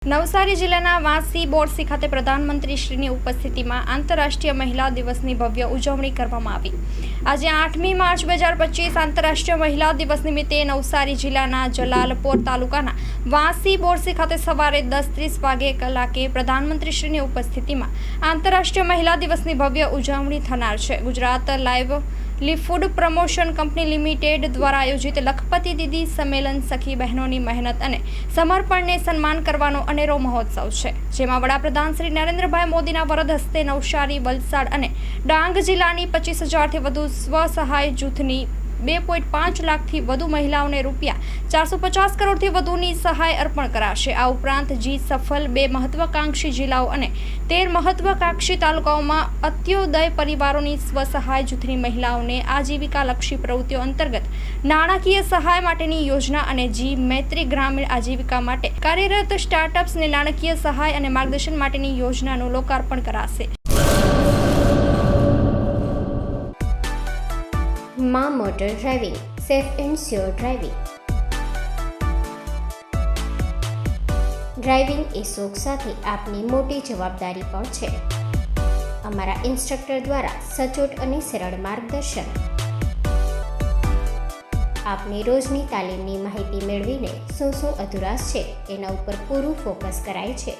નવસારી જિલ્લાના વાંસી બોરસી ખાતે પ્રધાનમંત્રીશ્રીની ઉપસ્થિતિમાં આંતરરાષ્ટ્રીય મહિલા દિવસની ભવ્ય ઉજવણી કરવામાં આવી। આજે 8મી માર્ચ 2025 આંતરરાષ્ટ્રીય મહિલા દિવસ નિમિત્તે નવસારી જિલ્લાના જલાલપોર તાલુકાના વાંસી બોરસી ખાતે સવારે 10:30 કલાકે પ્રધાનમંત્રીશ્રીની ઉપસ્થિતિમાં આંતરરાષ્ટ્રીય મહિલા દિવસની ભવ્ય ઉજવણી થનાર છે। Gujarat livelihood promotion company limited દ્વારા આયોજિત લખપતિ દીદી સંમેલન સખી બહેનોની મહેનત અને સમર્પણને સન્માન કરવાનો અનેરો મહોત્સવ છે, જેમાં વડાપ્રધાન શ્રી નરેન્દ્રભાઈ મોદીના વરદ હસ્તે નવસારી, વલસાડ અને ડાંગ જિલ્લાની 25,000થી વધુ સ્વસહાય જૂથની 2.5 લાખથી વધુ મહિલાઓને ₹450 કરોડથી વધુની સહાય અર્પણ કરાશે। આ ઉપરાંત સફળ 2 મહત્વાકાંક્ષી જિલ્લાઓ અને 13 મહત્વાકાંક્ષી તાલુકાઓમાં અત્યોદય પરિવારોની સ્વસહાય જૂથની મહિલાઓને આજીવિકાલક્ષી પ્રવૃત્તિઓ અંતર્ગત નાણાકીય સહાય માટેની યોજના અને મૈત્રી ગ્રામીણ આજીવિકા માટે કાર્યરત સ્ટાર્ટઅપ્સને નાણાકીય સહાય અને માર્ગદર્શન માટેની યોજનાનું લોકાર્પણ કરાશે। માં motor driving, safe and sure driving. Driving એ શોખ સાથે આપની મોટી જવાબદારી પણ છે। અમારા ઇન્સ્ટ્રક્ટર દ્વારા સચોટ અને સરળ માર્ગદર્શન આપની રોજની તાલીમની માહિતી મેળવીને શું અધુરાશ છે એના ઉપર પૂરું ફોકસ કરાય છે।